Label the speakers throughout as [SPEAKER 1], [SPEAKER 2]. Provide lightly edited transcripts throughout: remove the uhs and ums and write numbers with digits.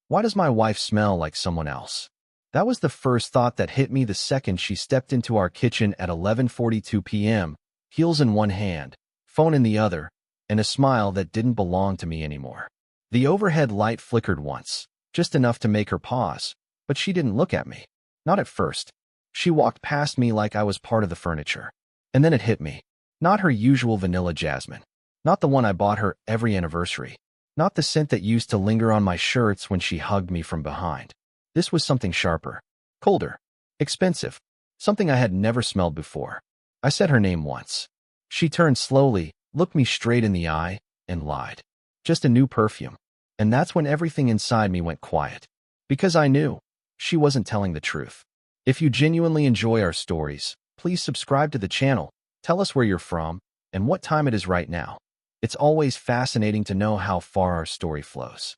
[SPEAKER 1] Why does my wife smell like someone else? That was the first thought that hit me the second she stepped into our kitchen at 11:42 p.m., heels in one hand, phone in the other, and a smile that didn't belong to me anymore. The overhead light flickered once, just enough to make her pause, but she didn't look at me. Not at first. She walked past me like I was part of the furniture. And then it hit me. Not her usual vanilla jasmine. Not the one I bought her every anniversary. Not the scent that used to linger on my shirts when she hugged me from behind. This was something sharper, colder, expensive, something I had never smelled before. I said her name once. She turned slowly, looked me straight in the eye, and lied. Just a new perfume. And that's when everything inside me went quiet. Because I knew she wasn't telling the truth. If you genuinely enjoy our stories, please subscribe to the channel, tell us where you're from, and what time it is right now. It's always fascinating to know how far our story flows.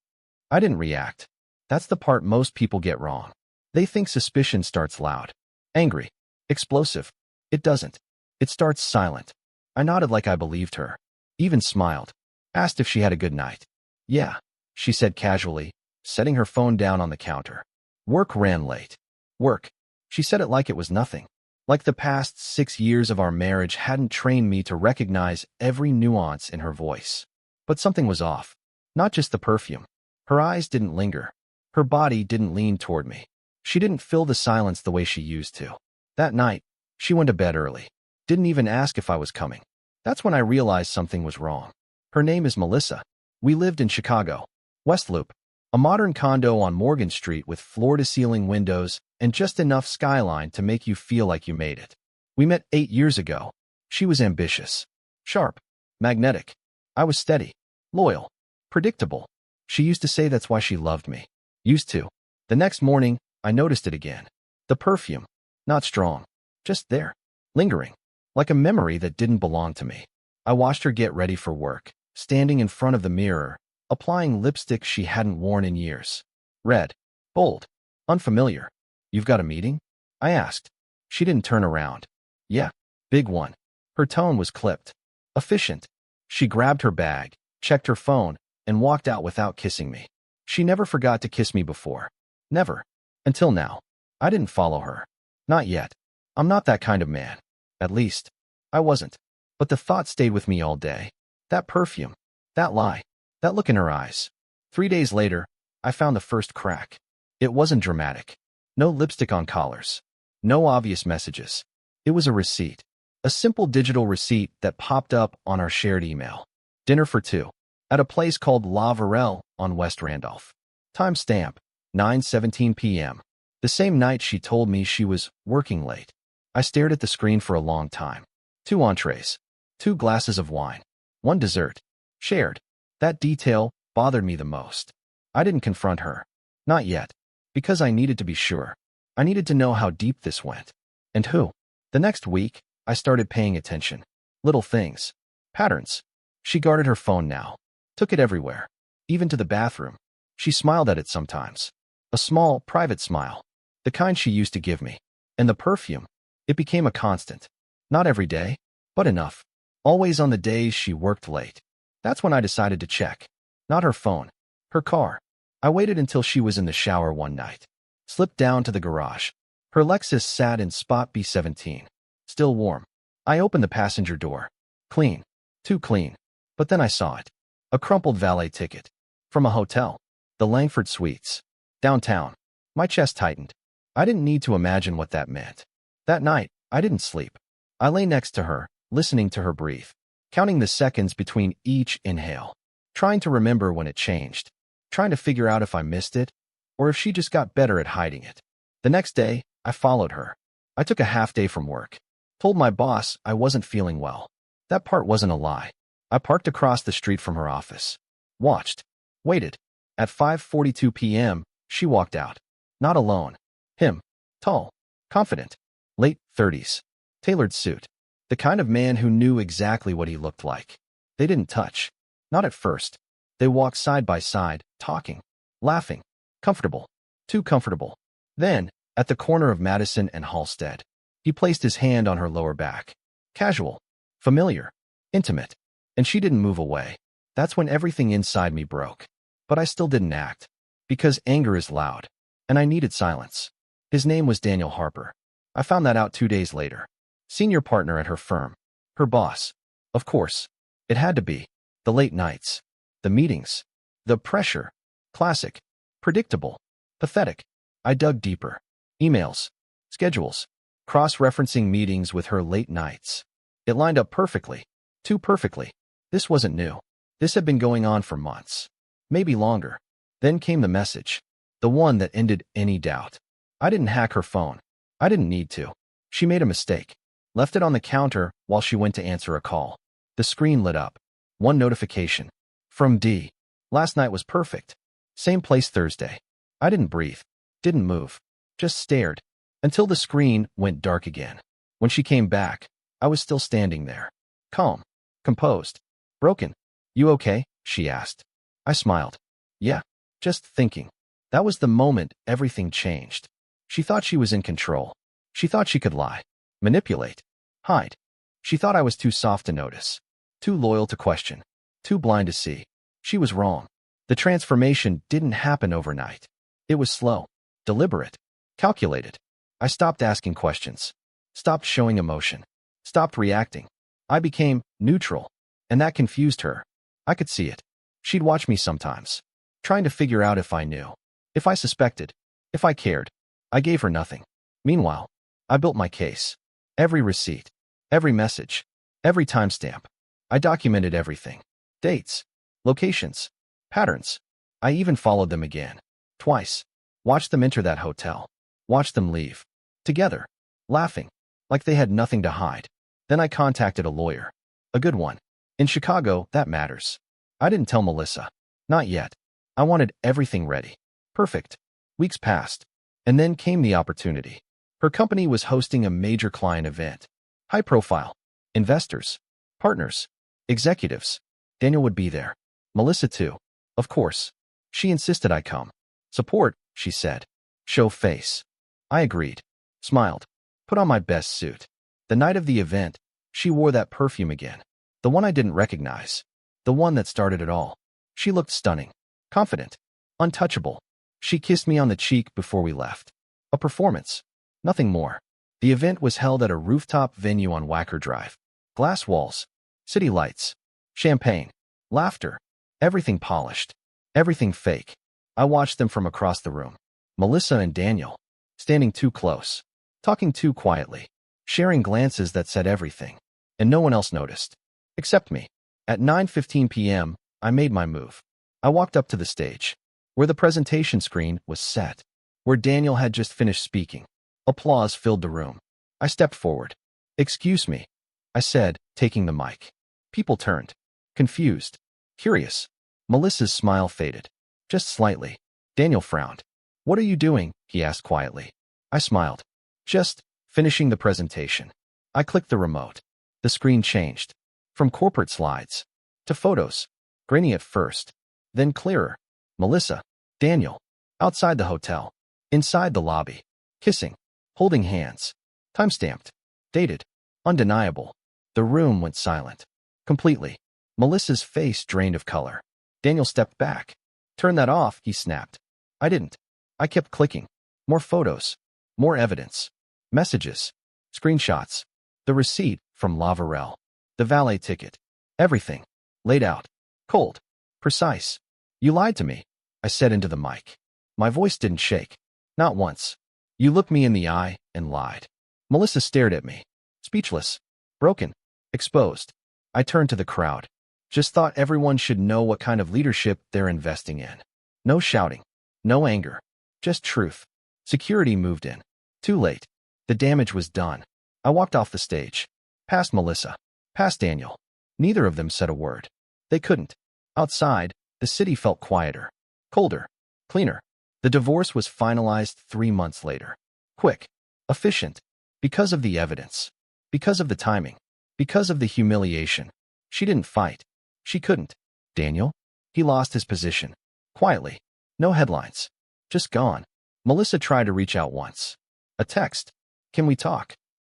[SPEAKER 1] I didn't react. That's the part most people get wrong. They think suspicion starts loud, angry, explosive. It doesn't. It starts silent. I nodded like I believed her. Even smiled. Asked if she had a good night. Yeah, she said casually, setting her phone down on the counter. Work ran late. Work. She said it like it was nothing. Like the past 6 years of our marriage hadn't trained me to recognize every nuance in her voice. But something was off. Not just the perfume. Her eyes didn't linger. Her body didn't lean toward me. She didn't fill the silence the way she used to. That night, she went to bed early. Didn't even ask if I was coming. That's when I realized something was wrong. Her name is Melissa. We lived in Chicago, West Loop, a modern condo on Morgan Street with floor-to-ceiling windows and just enough skyline to make you feel like you made it. We met 8 years ago. She was ambitious, sharp, magnetic. I was steady, loyal, predictable. She used to say that's why she loved me. Used to. The next morning, I noticed it again. The perfume. Not strong. Just there. Lingering. Like a memory that didn't belong to me. I watched her get ready for work, standing in front of the mirror, applying lipstick she hadn't worn in years. Red. Bold. Unfamiliar. You've got a meeting? I asked. She didn't turn around. Yeah. Big one. Her tone was clipped. Efficient. She grabbed her bag, checked her phone, and walked out without kissing me. She never forgot to kiss me before. Never. Until now. I didn't follow her. Not yet. I'm not that kind of man. At least, I wasn't. But the thought stayed with me all day. That perfume. That lie. That look in her eyes. 3 days later, I found the first crack. It wasn't dramatic. No lipstick on collars. No obvious messages. It was a receipt. A simple digital receipt that popped up on our shared email. Dinner for 2. At a place called La Varelle on West Randolph. Timestamp, 9:17 p.m. The same night she told me she was working late. I stared at the screen for a long time. 2 entrees. 2 glasses of wine. 1 dessert. Shared. That detail bothered me the most. I didn't confront her. Not yet. Because I needed to be sure. I needed to know how deep this went. And who. The next week, I started paying attention. Little things. Patterns. She guarded her phone now. Took it everywhere. Even to the bathroom. She smiled at it sometimes. A small, private smile. The kind she used to give me. And the perfume. It became a constant. Not every day, but enough. Always on the days she worked late. That's when I decided to check. Not her phone. Her car. I waited until she was in the shower one night. Slipped down to the garage. Her Lexus sat in spot B17. Still warm. I opened the passenger door. Clean. Too clean. But then I saw it. A crumpled valet ticket. From a hotel. The Langford Suites. Downtown. My chest tightened. I didn't need to imagine what that meant. That night, I didn't sleep. I lay next to her, listening to her breathe. Counting the seconds between each inhale. Trying to remember when it changed. Trying to figure out if I missed it, or if she just got better at hiding it. The next day, I followed her. I took a half day from work. Told my boss I wasn't feeling well. That part wasn't a lie. I parked across the street from her office. Watched. Waited. At 5:42 p.m., she walked out. Not alone. Him. Tall. Confident. Late 30s. Tailored suit. The kind of man who knew exactly what he looked like. They didn't touch. Not at first. They walked side by side, talking. Laughing. Comfortable. Too comfortable. Then, at the corner of Madison and Halstead, he placed his hand on her lower back. Casual. Familiar. Intimate. And she didn't move away. That's when everything inside me broke. But I still didn't act. Because anger is loud. And I needed silence. His name was Daniel Harper. I found that out 2 days later. Senior partner at her firm. Her boss. Of course. It had to be. The late nights. The meetings. The pressure. Classic. Predictable. Pathetic. I dug deeper. Emails. Schedules. Cross-referencing meetings with her late nights. It lined up perfectly. Too perfectly. This wasn't new. This had been going on for months. Maybe longer. Then came the message. The one that ended any doubt. I didn't hack her phone. I didn't need to. She made a mistake. Left it on the counter while she went to answer a call. The screen lit up. One notification. From D. Last night was perfect. Same place Thursday. I didn't breathe. Didn't move. Just stared. Until the screen went dark again. When she came back, I was still standing there. Calm. Composed. Broken. You okay? She asked. I smiled. Yeah. Just thinking. That was the moment everything changed. She thought she was in control. She thought she could lie. Manipulate. Hide. She thought I was too soft to notice. Too loyal to question. Too blind to see. She was wrong. The transformation didn't happen overnight. It was slow. Deliberate. Calculated. I stopped asking questions. Stopped showing emotion. Stopped reacting. I became neutral. And that confused her. I could see it. She'd watch me sometimes. Trying to figure out if I knew. If I suspected. If I cared. I gave her nothing. Meanwhile, I built my case. Every receipt. Every message. Every timestamp. I documented everything. Dates. Locations. Patterns. I even followed them again. Twice. Watched them enter that hotel. Watched them leave. Together. Laughing. Like they had nothing to hide. Then I contacted a lawyer. A good one. In Chicago, that matters. I didn't tell Melissa. Not yet. I wanted everything ready. Perfect. Weeks passed. And then came the opportunity. Her company was hosting a major client event. High profile. Investors. Partners. Executives. Daniel would be there. Melissa too. Of course. She insisted I come. Support, she said. Show face. I agreed. Smiled. Put on my best suit. The night of the event, she wore that perfume again. The one I didn't recognize. The one that started it all. She looked stunning. Confident. Untouchable. She kissed me on the cheek before we left. A performance. Nothing more. The event was held at a rooftop venue on Wacker Drive. Glass walls. City lights. Champagne. Laughter. Everything polished. Everything fake. I watched them from across the room. Melissa and Daniel. Standing too close. Talking too quietly. Sharing glances that said everything. And no one else noticed. Except me. At 9:15 p.m., I made my move. I walked up to the stage. Where the presentation screen was set. Where Daniel had just finished speaking. Applause filled the room. I stepped forward. Excuse me, I said, taking the mic. People turned. Confused. Curious. Melissa's smile faded. Just slightly. Daniel frowned. What are you doing? He asked quietly. I smiled. Just finishing the presentation. I clicked the remote. The screen changed. From corporate slides. To photos. Grainy at first. Then clearer. Melissa. Daniel. Outside the hotel. Inside the lobby. Kissing. Holding hands. Timestamped. Dated. Undeniable. The room went silent. Completely. Melissa's face drained of color. Daniel stepped back. Turn that off, he snapped. I didn't. I kept clicking. More photos. More evidence. Messages. Screenshots. The receipt from La Varelle. The valet ticket. Everything. Laid out. Cold. Precise. You lied to me, I said into the mic. My voice didn't shake. Not once. You looked me in the eye and lied. Melissa stared at me. Speechless. Broken. Exposed. I turned to the crowd. Just thought everyone should know what kind of leadership they're investing in. No shouting. No anger. Just truth. Security moved in. Too late. The damage was done. I walked off the stage. Past Melissa. Past Daniel. Neither of them said a word. They couldn't. Outside, the city felt quieter. Colder. Cleaner. The divorce was finalized 3 months later. Quick. Efficient. Because of the evidence. Because of the timing. Because of the humiliation. She didn't fight. She couldn't. Daniel? He lost his position. Quietly. No headlines. Just gone. Melissa tried to reach out once. A text. Can we talk?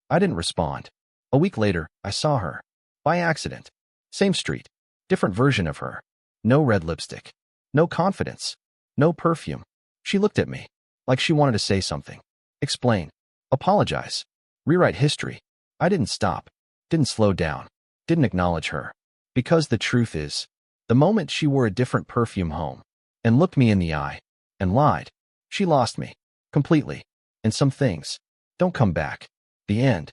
[SPEAKER 1] I didn't respond. A week later, I saw her. By accident. Same street. Different version of her. No red lipstick. No confidence. No perfume. She looked at me, like she wanted to say something. Explain. Apologize. Rewrite history. I didn't stop. Didn't slow down. Didn't acknowledge her. Because the truth is, the moment she wore a different perfume home, and looked me in the eye, and lied, she lost me. Completely. And some things don't come back. The end.